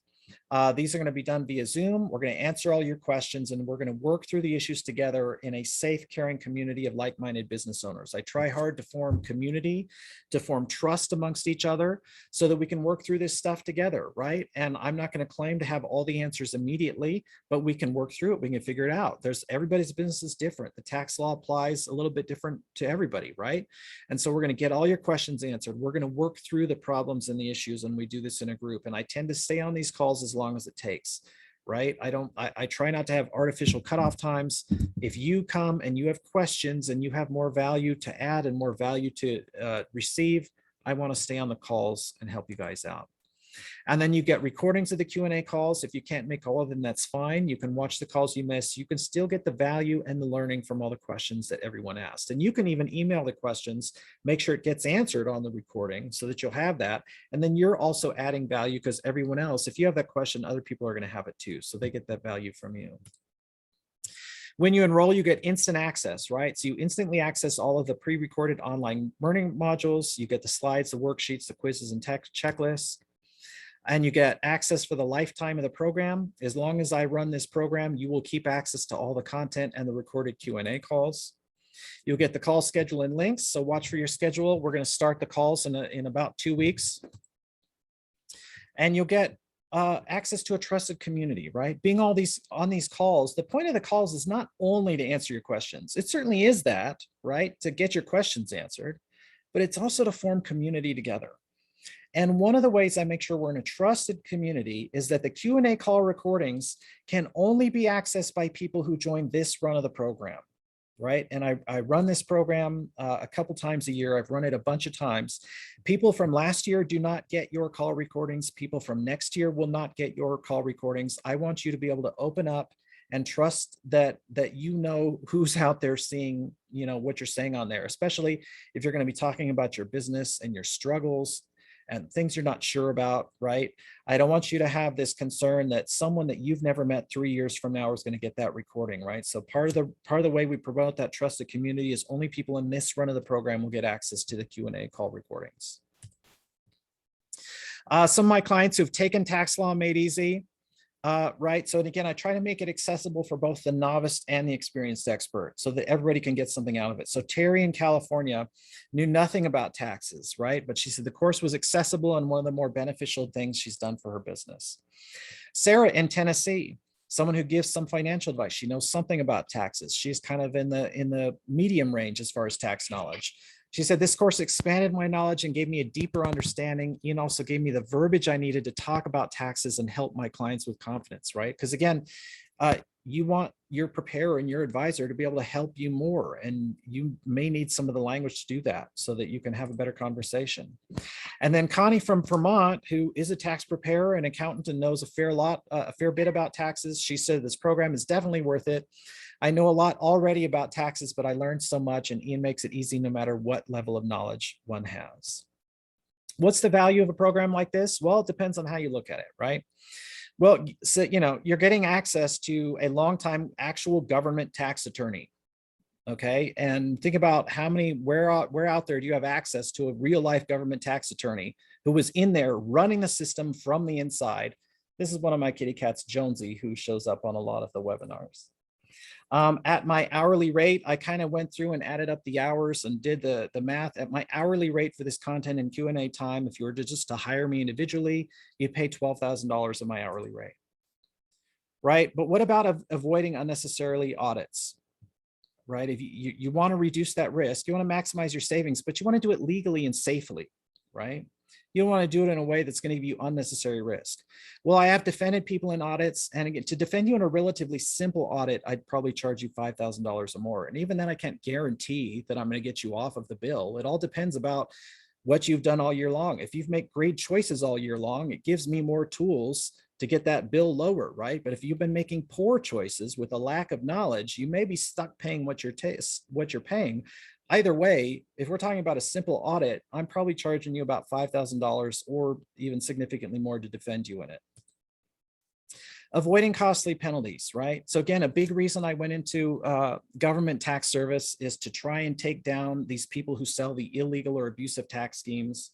These are going to be done via Zoom. We're going to answer all your questions, and we're going to work through the issues together in a safe, caring community of like-minded business owners. I try hard to form community, to form trust amongst each other so that we can work through this stuff together, right? And I'm not going to claim to have all the answers immediately, but we can work through it. We can figure it out. Everybody's business is different. The tax law applies a little bit different to everybody, right? And so we're going to get all your questions answered. We're going to work through the problems and the issues, and we do this in a group. And I tend to stay on these calls as long as it takes, right? I try not to have artificial cutoff times. If you come and you have questions and you have more value to add and more value to receive, I want to stay on the calls and help you guys out. And then you get recordings of the Q&A calls. If you can't make all of them, that's fine. You can watch the calls you miss. You can still get the value and the learning from all the questions that everyone asked. And you can even email the questions, make sure it gets answered on the recording so that you'll have that. And then you're also adding value because everyone else, if you have that question, other people are going to have it too. So they get that value from you. When you enroll, you get instant access, right? So you instantly access all of the pre-recorded online learning modules. You get the slides, the worksheets, the quizzes, and checklists. And you get access for the lifetime of the program. As long as I run this program, you will keep access to all the content and the recorded Q&A calls. You'll get the call schedule and links, so watch for your schedule. We're going to start the calls in about 2 weeks. And you'll get access to a trusted community, right? Being on these calls, the point of the calls is not only to answer your questions. It certainly is that, right? To get your questions answered, but it's also to form community together. And one of the ways I make sure we're in a trusted community is that the Q&A call recordings can only be accessed by people who join this run of the program, right? And I run this program a couple times a year. I've run it a bunch of times. People from last year do not get your call recordings. People from next year will not get your call recordings. I want you to be able to open up and trust that you know who's out there seeing, what you're saying on there, especially if you're going to be talking about your business and your struggles and things you're not sure about, right? I don't want you to have this concern that someone that you've never met 3 years from now is going to get that recording, right? So part of the way we promote that trusted community is only people in this run of the program will get access to the Q&A call recordings. Some of my clients who've taken Tax Law Made Easy, right? So again, I try to make it accessible for both the novice and the experienced expert so that everybody can get something out of it. So Terry in California knew nothing about taxes, right? But she said the course was accessible and one of the more beneficial things she's done for her business. Sarah in Tennessee, someone who gives some financial advice. She knows something about taxes. She's kind of in the medium range as far as tax knowledge. She said, this course expanded my knowledge and gave me a deeper understanding, and also gave me the verbiage I needed to talk about taxes and help my clients with confidence, right? Because again, you want your preparer and your advisor to be able to help you more, and you may need some of the language to do that so that you can have a better conversation. And then Connie from Vermont, who is a tax preparer and accountant and knows a fair bit about taxes, she said this program is definitely worth it. I know a lot already about taxes, but I learned so much, and Ian makes it easy no matter what level of knowledge one has. What's the value of a program like this? Well, it depends on how you look at it, right? Well, so, you're getting access to a longtime actual government tax attorney. Okay. And think about where out there do you have access to a real life government tax attorney who was in there running the system from the inside. This is one of my kitty cats, Jonesy, who shows up on a lot of the webinars. At my hourly rate, I kind of went through and added up the hours and did the math. At my hourly rate for this content and Q&A time, if you were just to hire me individually, you'd pay $12,000 of my hourly rate, right? But what about avoiding unnecessarily audits, right? If you want to reduce that risk, you want to maximize your savings, but you want to do it legally and safely, right? You don't want to do it in a way that's going to give you unnecessary risk. Well, I have defended people in audits, and again, to defend you in a relatively simple audit, I'd probably charge you $5,000 or more. And even then, I can't guarantee that I'm going to get you off of the bill. It all depends about what you've done all year long. If you've made great choices all year long, it gives me more tools to get that bill lower, right? But if you've been making poor choices with a lack of knowledge, you may be stuck paying what you're paying. Either way, if we're talking about a simple audit, I'm probably charging you about $5,000 or even significantly more to defend you in it. Avoiding costly penalties, right? So again, a big reason I went into government tax service is to try and take down these people who sell the illegal or abusive tax schemes.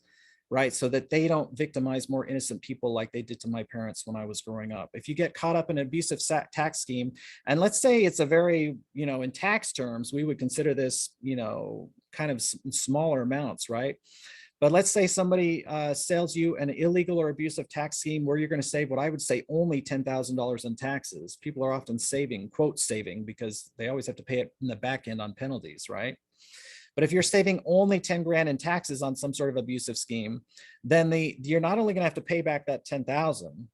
right? So that they don't victimize more innocent people like they did to my parents when I was growing up. If you get caught up in an abusive tax scheme, and let's say it's a very, in tax terms, we would consider this, kind of smaller amounts, right? But let's say somebody sells you an illegal or abusive tax scheme where you're going to save what I would say only $10,000 in taxes. People are often saving, quote saving, because they always have to pay it in the back end on penalties, right? But if you're saving only 10 grand in taxes on some sort of abusive scheme, then you're not only going to have to pay back that 10,000,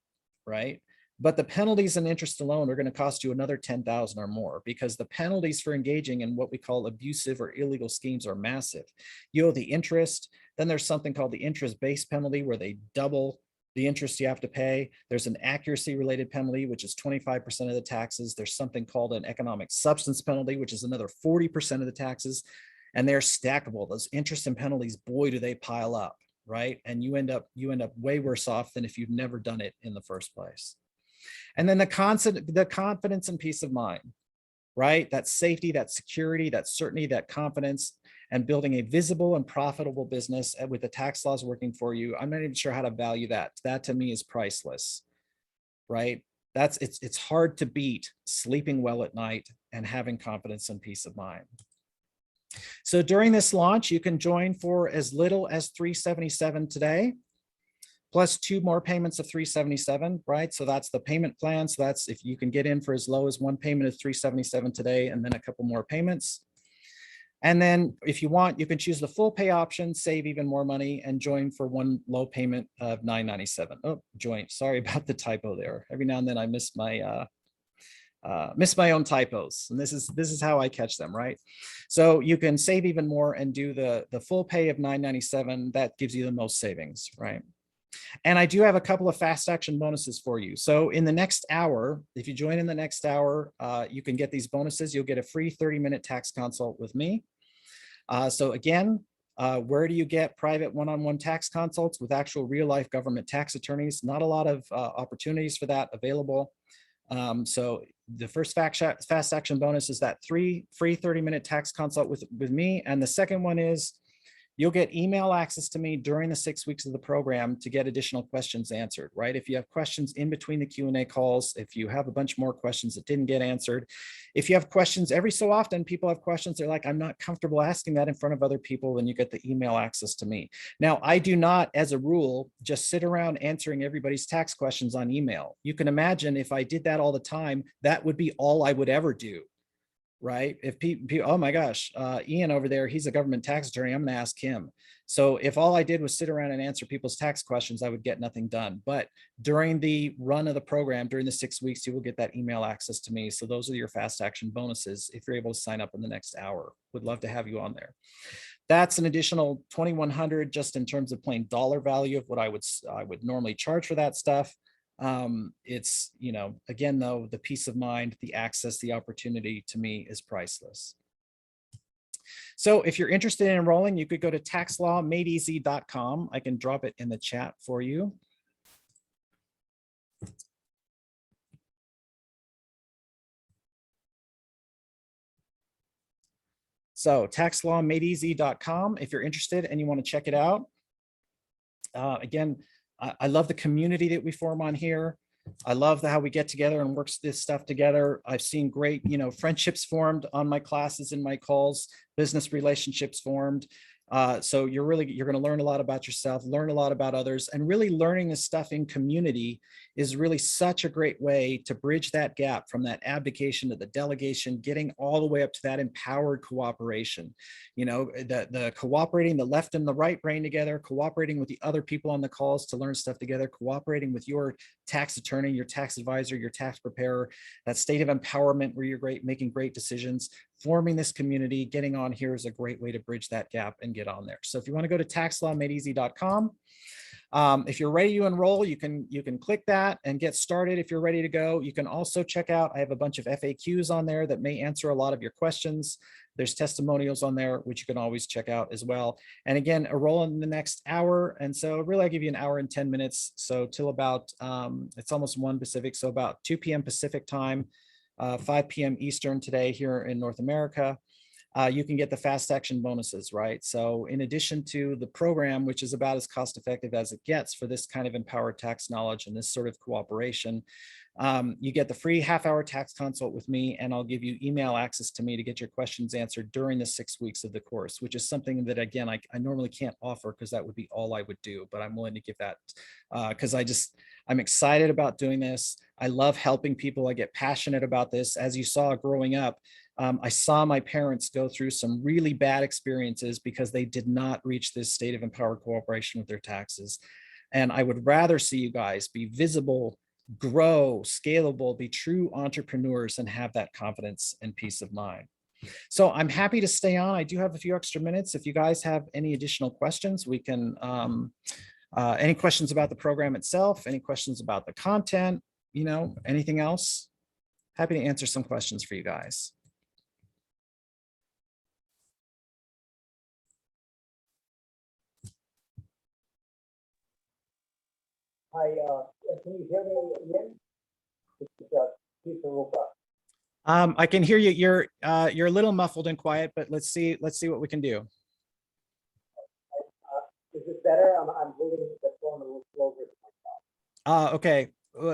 right? But the penalties and interest alone are going to cost you another 10,000 or more, because the penalties for engaging in what we call abusive or illegal schemes are massive. You owe the interest. Then there's something called the interest-based penalty, where they double the interest you have to pay. There's an accuracy related penalty, which is 25% of the taxes. There's something called an economic substance penalty, which is another 40% of the taxes. And they're stackable. Those interest and penalties, boy, do they pile up, right? And you end up way worse off than if you've never done it in the first place. And then the confidence and peace of mind, right? That safety, that security, that certainty, that confidence, and building a visible and profitable business with the tax laws working for you. I'm not even sure how to value that. That to me is priceless, right? It's hard to beat sleeping well at night and having confidence and peace of mind. So during this launch, you can join for as little as $377 today, plus 2 more payments of $377, right? So that's the payment plan. So that's if you can get in for as low as 1 payment of $377 today, and then a couple more payments. And then if you want, you can choose the full pay option, save even more money, and join for 1 low payment of $997. Oh, join, sorry about the typo there. Every now and then I miss my own typos, and this is how I catch them, right? So you can save even more and do the full pay of $997. That gives you the most savings, right? And I do have a couple of fast action bonuses for you. So in the next hour, if you join in the next hour, you can get these bonuses. You'll get a free 30-minute tax consult with me. So again, where do you get private one-on-one tax consults with actual real-life government tax attorneys? Not a lot of opportunities for that available. So the first fast action bonus is that free 30-minute tax consult with me. And the second one is you'll get email access to me during the 6 weeks of the program to get additional questions answered, right? If you have questions in between the Q&A calls, if you have a bunch more questions that didn't get answered, if you have questions, every so often people have questions, they're like, I'm not comfortable asking that in front of other people, then you get the email access to me. Now, I do not, as a rule, just sit around answering everybody's tax questions on email. You can imagine if I did that all the time, that would be all I would ever do. Right? If people, oh my gosh, Ian over there, he's a government tax attorney, I'm going to ask him. So if all I did was sit around and answer people's tax questions, I would get nothing done. But during the run of the program, during the 6 weeks, you will get that email access to me. So those are your fast action bonuses if you're able to sign up in the next hour. Would love to have you on there. That's an additional $2,100 just in terms of plain dollar value of what I would normally charge for that stuff. It's, again, though, the peace of mind, the access, the opportunity to me is priceless. So if you're interested in enrolling, you could go to taxlawmadeeasy.com. I can drop it in the chat for you. So taxlawmadeeasy.com if you're interested and you want to check it out. Again, I love the community that we form on here. I love how we get together and work this stuff together. I've seen great, friendships formed on my classes and my calls, business relationships formed. So you're going to learn a lot about yourself, learn a lot about others, and really learning this stuff in community is really such a great way to bridge that gap from that abdication to the delegation, getting all the way up to that empowered cooperation. The cooperating the left and the right brain together, cooperating with the other people on the calls to learn stuff together, cooperating with your tax attorney, your tax advisor, your tax preparer, that state of empowerment where you're making great decisions. Forming this community, getting on here is a great way to bridge that gap and get on there. So if you want to go to taxlawmadeeasy.com, if you're ready to enroll, you can click that and get started. If you're ready to go, you can also check out, I have a bunch of FAQs on there that may answer a lot of your questions. There's testimonials on there, which you can always check out as well. And again, enroll in the next hour. And so really, I give you an hour and 10 minutes. So till about, it's almost 1 Pacific. So about 2 p.m. Pacific time, 5 p.m. Eastern today here in North America. you can get the fast action bonuses, right? So in addition to the program, which is about as cost effective as it gets for this kind of empowered tax knowledge and this sort of cooperation, you get the free half-hour tax consult with me, and I'll give you email access to me to get your questions answered during the 6 weeks of the course, which is something that, again, I normally can't offer because that would be all I would do, but I'm willing to give that because I'm excited about doing this. I love helping people. I get passionate about this. As you saw growing up, I saw my parents go through some really bad experiences because they did not reach this state of empowered cooperation with their taxes. And I would rather see you guys be visible, grow, scalable, be true entrepreneurs, and have that confidence and peace of mind. So I'm happy to stay on. I do have a few extra minutes. If you guys have any additional questions, we can, any questions about the program itself, any questions about the content, anything else? Happy to answer some questions for you guys. Hi, can you hear me again? This is Peter Rupa. I can hear you. You're a little muffled and quiet, but let's see what we can do. Is this better? I'm holding the phone a little closer to my mouth. Okay.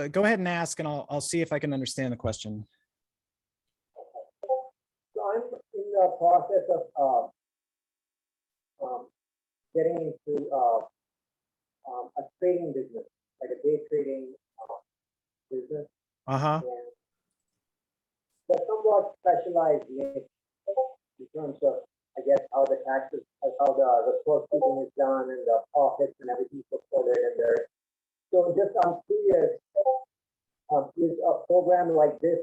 Go ahead and ask, and I'll see if I can understand the question. So I'm in the process of getting into a trading business, like a day trading business. Uh-huh. And they're somewhat specialized niche in terms of, I guess, how the taxes, how the bookkeeping is done and the profits and everything reported in there. So just I'm curious, is a program like this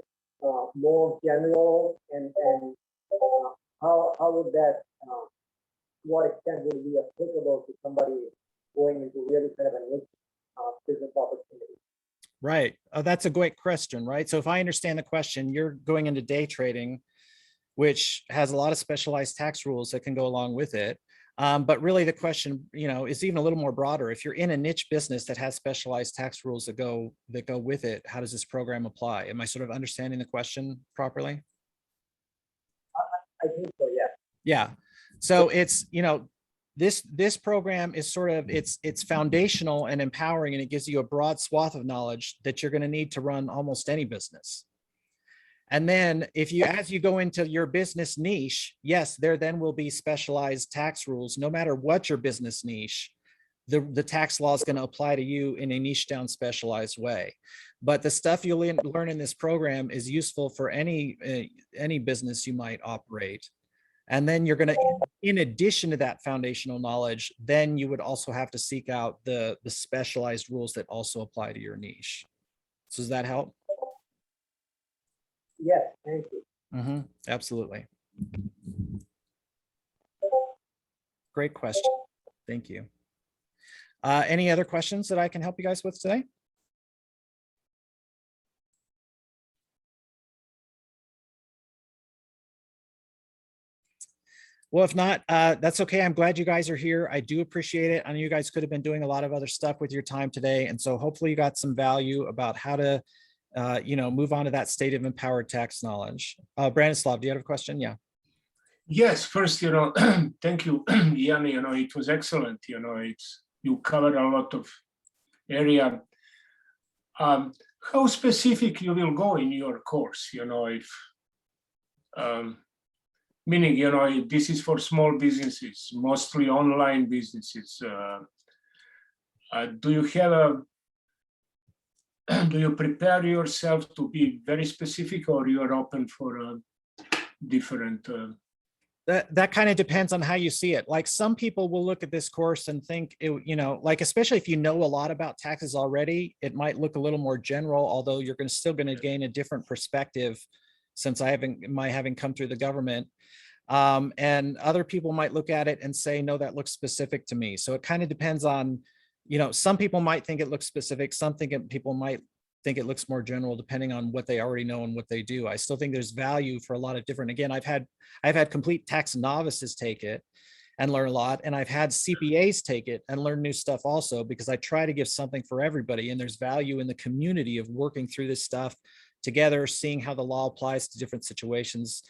more general, and how would that, to what extent would it be applicable to somebody going into really kind of a niche business opportunity? Right. That's a great question, right? So if I understand the question, you're going into day trading, which has a lot of specialized tax rules that can go along with it. But really the question, is even a little more broader. If you're in a niche business that has specialized tax rules that go with it, how does this program apply? Am I sort of understanding the question properly? I think so, yeah. Yeah. So it's, this program is sort of, it's foundational and empowering, and it gives you a broad swath of knowledge that you're going to need to run almost any business. And then as you go into your business niche, yes, there then will be specialized tax rules. No matter what your business niche, the tax law is going to apply to you in a niche down specialized way. But the stuff you'll learn in this program is useful for any business you might operate. And then you're going to, in addition to that foundational knowledge, then you would also have to seek out the specialized rules that also apply to your niche. So does that help? Yes, thank you. Mm-hmm. Absolutely. Great question. Thank you. Any other questions that I can help you guys with today? Well, if not, that's okay. I'm glad you guys are here. I do appreciate it. I know you guys could have been doing a lot of other stuff with your time today. And so hopefully you got some value about how to, move on to that state of empowered tax knowledge. Branislav, do you have a question? Yeah. Yes, first, thank you, Ian, it was excellent. You covered a lot of area. How specific you will go in your course, if, meaning, this is for small businesses, mostly online businesses. Do you have do you prepare yourself to be very specific, or you're open for different? That kind of depends on how you see it. Like some people will look at this course and think, especially if you know a lot about taxes already, it might look a little more general, although you're still going to gain a different perspective since having come through the government. And other people might look at it and say, no, that looks specific to me. So it kind of depends on, some people might think it looks specific. People might think it looks more general depending on what they already know and what they do. I still think there's value for a lot of different, again, I've had complete tax novices take it and learn a lot. And I've had CPAs take it and learn new stuff also, because I try to give something for everybody. And there's value in the community of working through this stuff together, seeing how the law applies to different situations.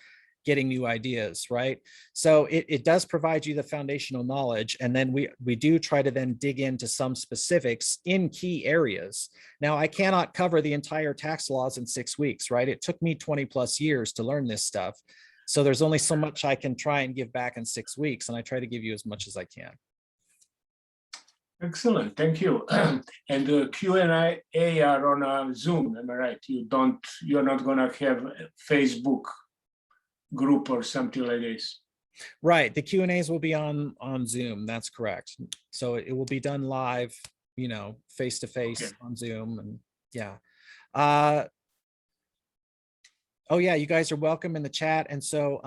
getting new ideas, right? So it does provide you the foundational knowledge. And then we do try to then dig into some specifics in key areas. Now, I cannot cover the entire tax laws in 6 weeks, right? It took me 20 plus years to learn this stuff. So there's only so much I can try and give back in 6 weeks. And I try to give you as much as I can. Excellent, thank you. And the Q&A are on Zoom, am I right? You're not gonna have a Facebook group or something like this? Right, the Q&As will be on Zoom, that's correct. So it will be done live, you know, face to face on Zoom, and yeah. Oh yeah, you guys are welcome in the chat. And so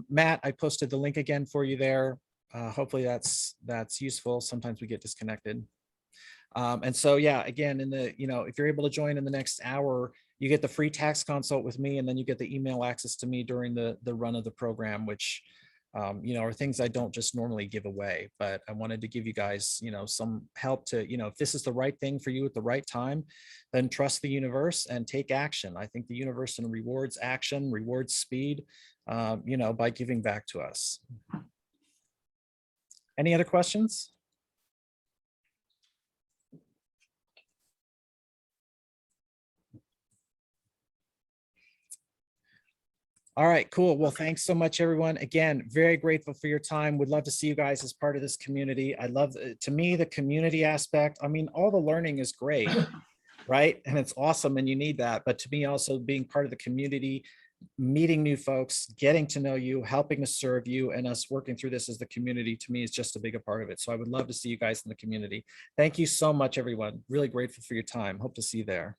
Matt, I posted the link again for you there. Hopefully that's useful. Sometimes we get disconnected. And so, yeah, again, if you're able to join in the next hour, you get the free tax consult with me, and then you get the email access to me during the run of the program, which, are things I don't just normally give away, but I wanted to give you guys, some help to, if this is the right thing for you at the right time, then trust the universe and take action. I think the universe rewards action, rewards speed, by giving back to us. Any other questions? All right, cool. Well, thanks so much, everyone. Again, very grateful for your time. Would love to see you guys as part of this community. I love, to me, the community aspect. I mean, all the learning is great, right? And it's awesome, and you need that. But to me, also being part of the community, meeting new folks, getting to know you, helping to serve you, and us working through this as the community, to me, is just a bigger part of it. So I would love to see you guys in the community. Thank you so much, everyone. Really grateful for your time. Hope to see you there.